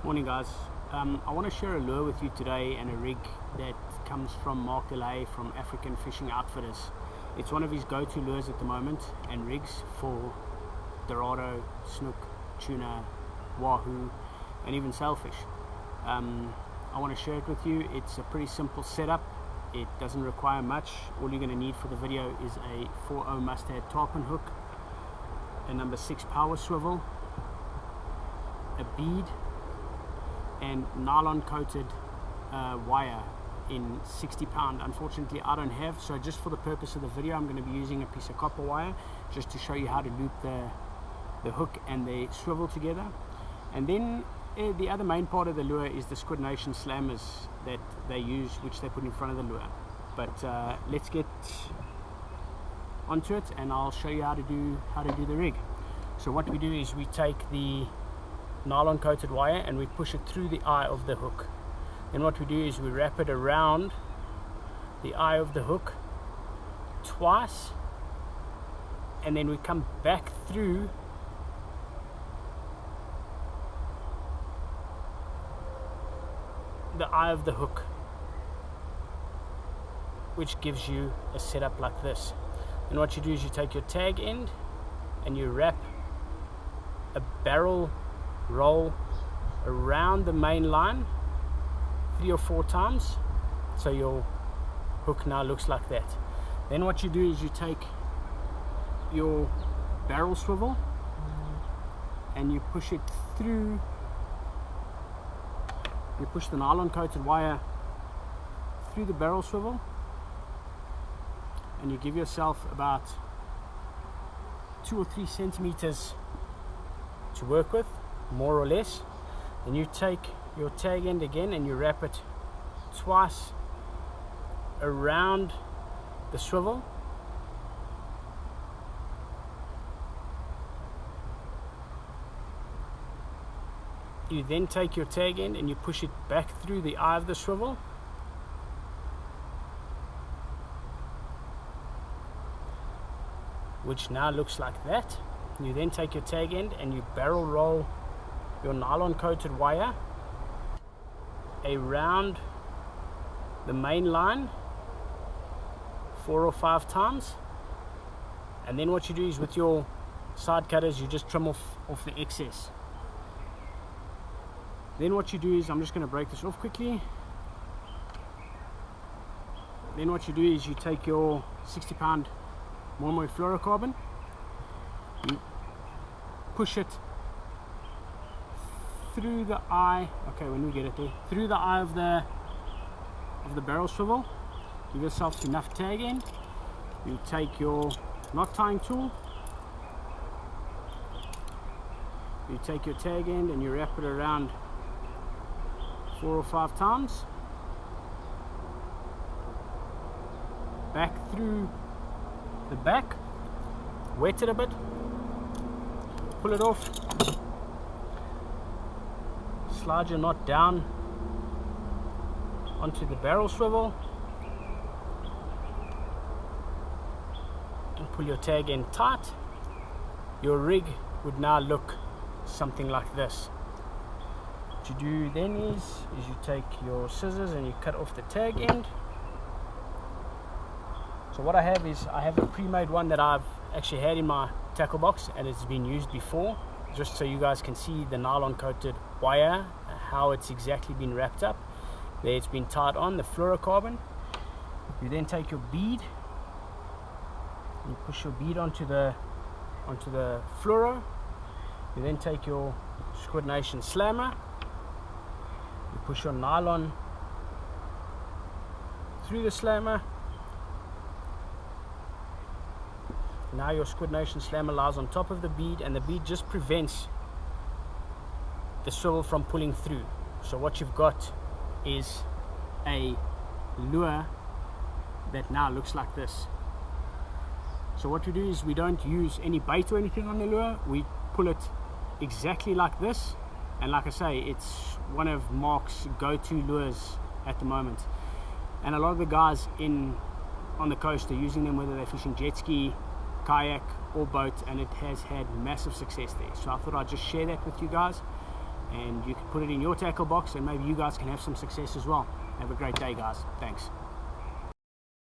Morning guys, I want to share a lure with you today and a rig that comes from Mark LA from African Fishing Outfitters. It's one of his go-to lures at the moment and rigs for Dorado, Snoek, tuna, wahoo and even sailfish. I want to share it with you. It's a pretty simple setup. It doesn't require much. All you're going to need for the video is a 4.0 mustad tarpon hook, a number 6 power swivel, a bead, and nylon coated wire in 60 pound. Unfortunately I don't have, so just for the purpose of the video I'm going to be using a piece of copper wire just to show you how to loop the hook and the swivel together. And then the other main part of the lure is the Squidnation slammers that they use, which they put in front of the lure. But let's get onto it and I'll show you how to do the rig. So what we do is we take the nylon coated wire and we push it through the eye of the hook. Then what we do is we wrap it around the eye of the hook twice, and then we come back through the eye of the hook, which gives you a setup like this. And what you do is you take your tag end and you wrap a barrel roll around the main line 3 or 4 times, so your hook now looks like that. Then what you do is you take your barrel swivel and you push it through, you push the nylon coated wire through the barrel swivel and you give yourself about 2 or 3 centimeters to work with, more or less. Then you take your tag end again and you wrap it twice around the swivel. You then take your tag end and you push it back through the eye of the swivel, which now looks like that. You then take your tag end and you barrel roll your nylon coated wire around the main line 4 or 5 times, and then what you do is with your side cutters you just trim off the excess. Then what you do is, I'm just going to break this off quickly. Then what you do is you take your 60 pound Mormon fluorocarbon, you push it through the eye, okay, when we get it there, through the eye of the barrel swivel. Give yourself enough tag end. You take your knot tying tool, you take your tag end and you wrap it around 4 or 5 times, back through the back, wet it a bit, pull it off, slide your knot down onto the barrel swivel and pull your tag end tight. Your rig would now look something like this. What you do then is you take your scissors and you cut off the tag end. So what I have is I have a pre-made one that I've actually had in my tackle box and it's been used before, just so you guys can see the nylon coated wire, how it's exactly been wrapped up. There it's been tied on the fluorocarbon. You then take your bead, you push your bead onto the fluoro. You then take your Squidnation slammer, you push your nylon through the slammer. Now your Squidnation slammer lies on top of the bead, and the bead just prevents the swivel from pulling through. So what you've got is a lure that now looks like this. So what we do is we don't use any bait or anything on the lure. We pull it exactly like this, and like I say, it's one of Mark's go-to lures at the moment. And a lot of the guys on the coast are using them, whether they're fishing jet ski, kayak or boat, and it has had massive success there. So I thought I'd just share that with you guys and you can put it in your tackle box, and maybe you guys can have some success as well. Have a great day, guys. Thanks.